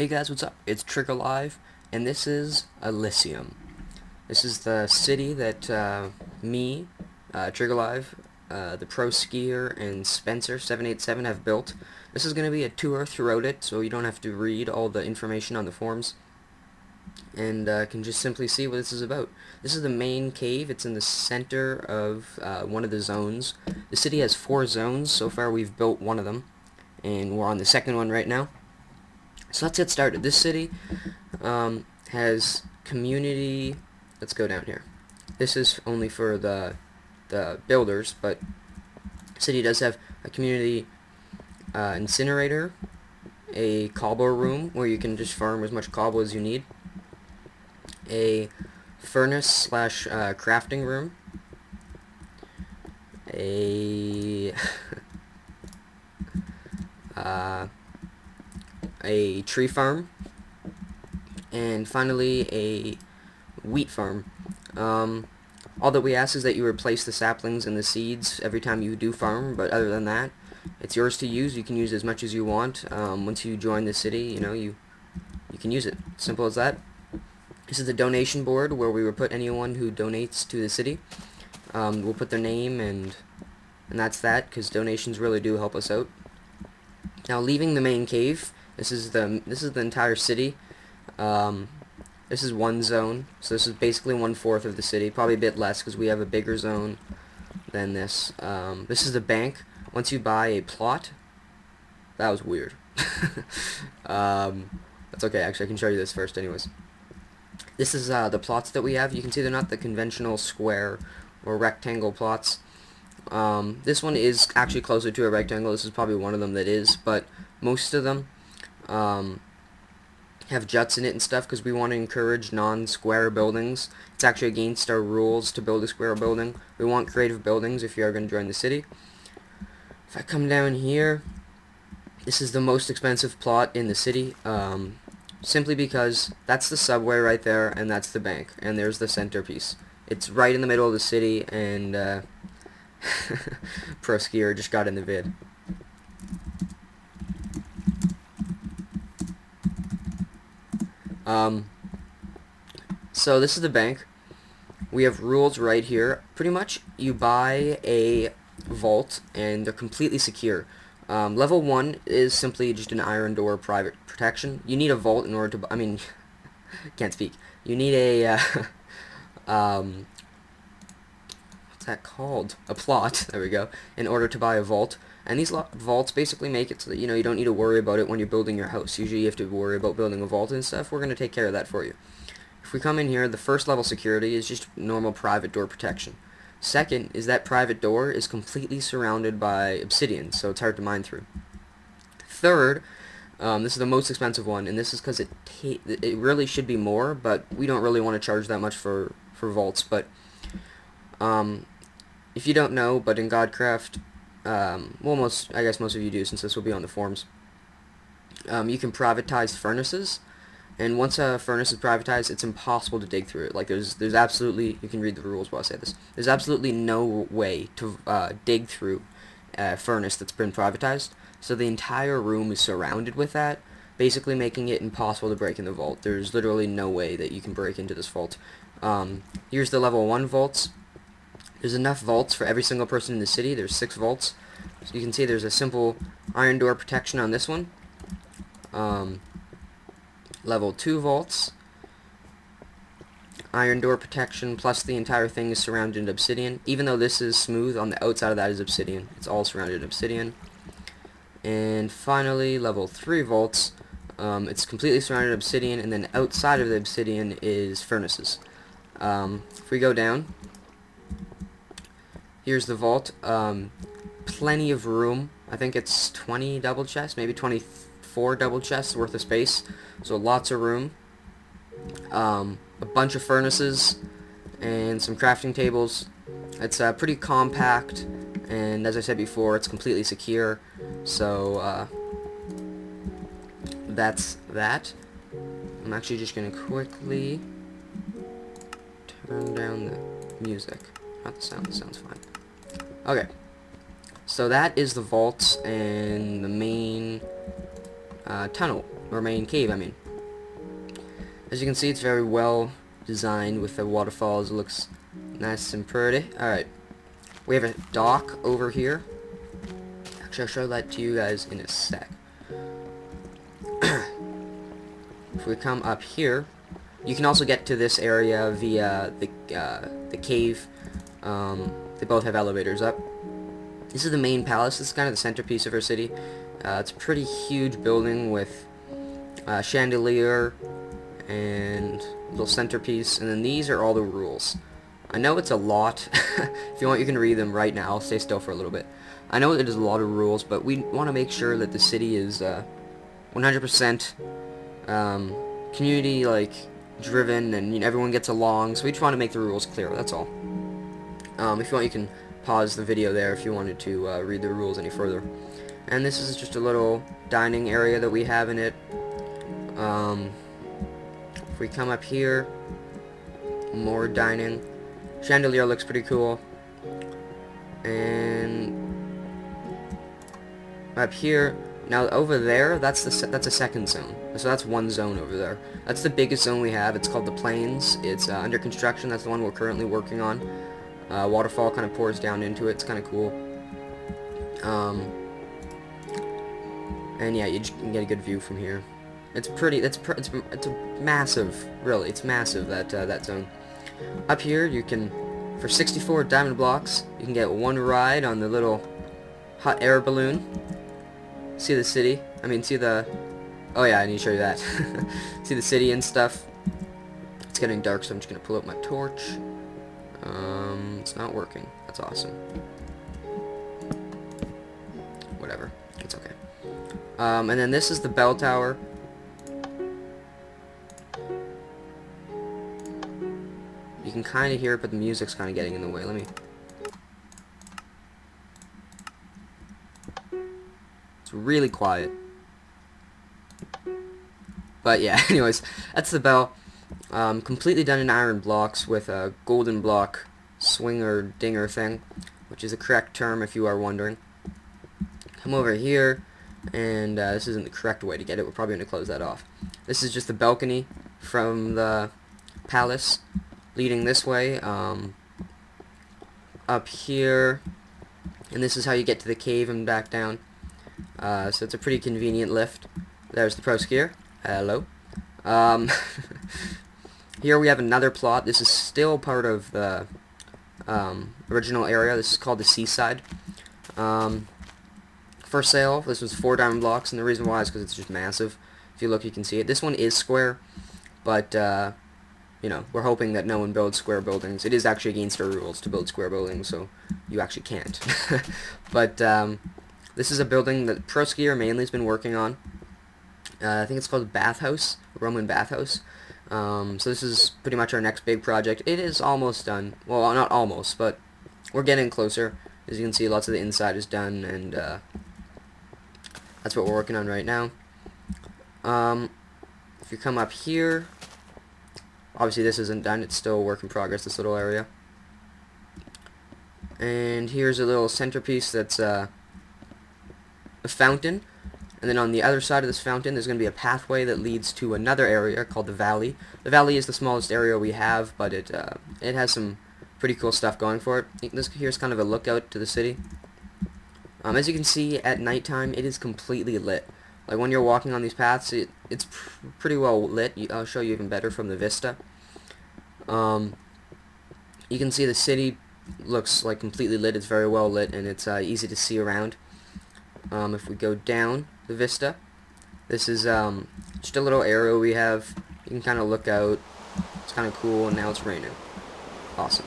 Hey guys, what's up? It's Trigger Live, and this is Elysium. This is the city that Trigger Live, the Pro Skier, and Spencer787 have built. This is going to be a tour throughout it, so you don't have to read all the information on the forums, and can just simply see what this is about. This is the main cave. It's in the center of one of the zones. The city has 4 zones. So far we've built one of them, and we're on the second one right now. So let's get started. This city has community. Let's go down here. This is only for the builders, but the city does have a community incinerator, a cobble room where you can just farm as much cobble as you need, a furnace slash crafting room, a a tree farm, and finally a wheat farm. All that we ask is that you replace the saplings and the seeds every time you do farm, but other than that, it's yours to use. You can use as much as you want. Once you join the city, you can use it. Simple as that. This is the donation board where we will put anyone who donates to the city. We'll put their name, and that's that, because donations really do help us out. Now, leaving the main cave, this is the entire city. This is one zone, so this is basically 1/4 of the city, probably a bit less because we have a bigger zone than this. This is the bank. Once you buy a plot, that was weird. That's okay, actually I can show you this first anyways. This is the plots that we have. You can see they're not the conventional square or rectangle plots. This one is actually closer to a rectangle. This is probably one of them that is, but most of them have juts in it and stuff because we want to encourage non-square buildings. It's actually against our rules to build a square building. We want creative buildings if you are going to join the city. If I come down here, this is the most expensive plot in the city, simply because that's the subway right there, and that's the bank, and there's the centerpiece. It's right in the middle of the city, and Pro Skier just got in the vid. So this is the bank. We have rules right here. Pretty much, you buy a vault, and they're completely secure. Level 1 is simply just an iron door private protection. You need a vault in order to, can't speak. You need a, what's that called? A plot, there we go, in order to buy a vault. And these vaults basically make it so that, you don't need to worry about it when you're building your house. Usually you have to worry about building a vault and stuff. We're going to take care of that for you. If we come in here, the first level security is just normal private door protection. Second is that private door is completely surrounded by obsidian, so it's hard to mine through. Third, this is the most expensive one, and this is because it really should be more, but we don't really want to charge that much for vaults. But if you don't know, but in Godcraft, well, I guess most of you do, since this will be on the forums, you can privatize furnaces. And once a furnace is privatized, it's impossible to dig through it. Like, there's absolutely, you can read the rules while I say this, there's absolutely no way to dig through a furnace that's been privatized. So the entire room is surrounded with that, basically making it impossible to break in the vault. There's literally no way that you can break into this vault. Here's the level 1 vaults. There's enough vaults for every single person in the city. There's 6 vaults. So you can see there's a simple iron door protection on this one. Level 2 vaults, iron door protection, plus the entire thing is surrounded in obsidian. Even though this is smooth, on the outside of that is obsidian. It's all surrounded in obsidian. And finally, level 3 vaults, it's completely surrounded in obsidian, and then outside of the obsidian is furnaces. If we go down, here's the vault. Plenty of room. I think it's 20 double chests, maybe 24 double chests worth of space, so lots of room. A bunch of furnaces and some crafting tables. It's pretty compact, and as I said before, it's completely secure. So that's that. I'm actually just gonna quickly turn down the music, not the sound. The sound's fine. Okay, so that is the vaults and the main tunnel. or main cave, I mean. As you can see, it's very well designed with the waterfalls. It looks nice and pretty. Alright. We have a dock over here. Actually, I'll show that to you guys in a sec. If we come up here, you can also get to this area via the cave. They both have elevators up. This is the main palace. This is kind of the centerpiece of our city. It's a pretty huge building with chandelier and little centerpiece, and then these are all the rules. I know it's a lot. If you want, you can read them right now. I'll stay still for a little bit. I know there's a lot of rules, but we want to make sure that the city is 100% community driven, and everyone gets along. So we just want to make the rules clear. That's all. If you want, you can pause the video there if you wanted to read the rules any further. And this is just a little dining area that we have in it. If we come up here, more dining. Chandelier looks pretty cool. And up here, now over there, that's a second zone. So that's one zone over there. That's the biggest zone we have. It's called the Plains. It's under construction. That's the one we're currently working on. Waterfall kind of pours down into it. It's kind of cool. And yeah, you can get a good view from here. It's pretty. It's massive. Really, it's massive. That zone. Up here, you can, for 64 diamond blocks, you can get one ride on the little hot air balloon. See the city. I mean, see the. Oh yeah, I need to show you that. See the city and stuff. It's getting dark, so I'm just gonna pull out my torch. It's not working. That's awesome. Whatever. It's okay. And then this is the bell tower. You can kind of hear it, but the music's kind of getting in the way. Let me... It's really quiet. But yeah, anyways, that's the bell. Completely done in iron blocks with a golden block swinger dinger thing, which is the correct term if you are wondering. Come over here, and this isn't the correct way to get it. We're probably going to close that off. This is just the balcony from the palace, leading this way, up here, and this is how you get to the cave and back down. So it's a pretty convenient lift. There's the pro skier. Hello. Here we have another plot. This is still part of the original area. This is called the seaside. For sale, this was 4 diamond blocks, and the reason why is because it's just massive. If you look, you can see it. This one is square, but you know, we're hoping that no one builds square buildings. It is actually against our rules to build square buildings, so you actually can't. But this is a building that Pro Skier mainly has been working on. I think it's called Bathhouse, Roman Bathhouse. So this is pretty much our next big project. It is almost done. Well, not almost, but we're getting closer. As you can see, lots of the inside is done, and that's what we're working on right now. If you come up here, obviously this isn't done. It's still a work in progress, this little area. And here's a little centerpiece that's a fountain. And then on the other side of this fountain, there's going to be a pathway that leads to another area called the Valley. The Valley is the smallest area we have, but it has some pretty cool stuff going for it. Here's kind of a lookout to the city. As you can see, at nighttime, it is completely lit. Like when you're walking on these paths, it's pretty well lit. I'll show you even better from the vista. You can see the city looks like completely lit. It's very well lit, and it's easy to see around. If we go down the vista, this is just a little arrow we have. You can kind of look out. It's kind of cool, and now it's raining. Awesome.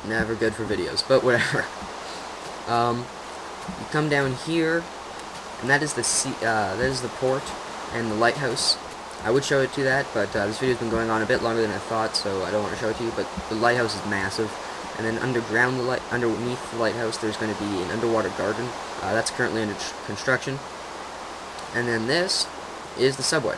Never good for videos, but whatever. You come down here, and that is the port and the lighthouse. I would show it to that, but this video's been going on a bit longer than I thought, so I don't want to show it to you. But the lighthouse is massive, and then underneath the lighthouse, there's going to be an underwater garden. That's currently under construction. And then this is the subway.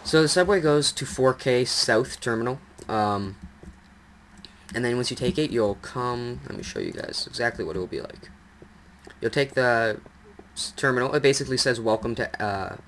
So the subway goes to 4K South Terminal. And then once you take it, you'll come... Let me show you guys exactly what it will be like. You'll take the terminal. It basically says welcome to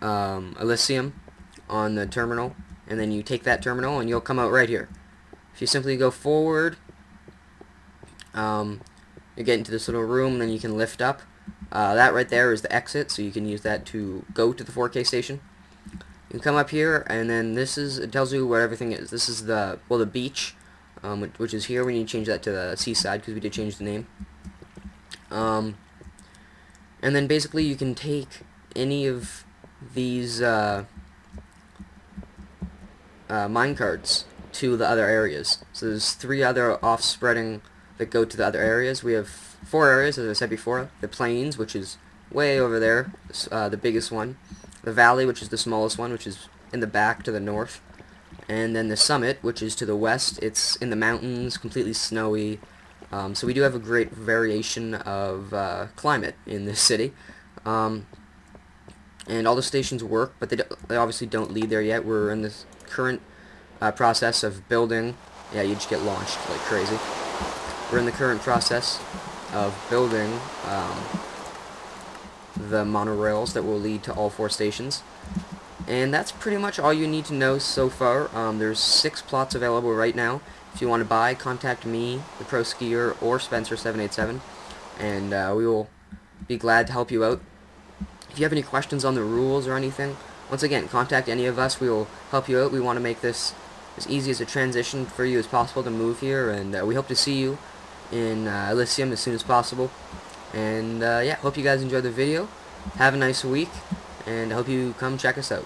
Elysium on the terminal, and then you take that terminal and you'll come out right here. If you simply go forward, you get into this little room, and then you can lift up. That right there is the exit, so you can use that to go to the 4K station. You can come up here, and then it tells you where everything is. This is the beach, which is here. We need to change that to the seaside because we did change the name. And then basically you can take any of these minecarts to the other areas. So there's 3 other off-spreading that go to the other areas. We have 4 areas, as I said before. The plains, which is way over there, the biggest one. The valley, which is the smallest one, which is in the back to the north. And then the summit, which is to the west. It's in the mountains, completely snowy. So we do have a great variation of climate in this city. And all the stations work, but they obviously don't lead there yet. We're in this current process of building. Yeah, you just get launched like crazy. We're in the current process of building the monorails that will lead to all 4 stations. And that's pretty much all you need to know so far. There's 6 plots available right now. If you want to buy, contact me, the Pro Skier, or Spencer787, and we will be glad to help you out. If you have any questions on the rules or anything, once again, contact any of us. We will help you out. We want to make this as easy as a transition for you as possible to move here, and we hope to see you in Elysium as soon as possible. And yeah, hope you guys enjoyed the video. Have a nice week, and I hope you come check us out.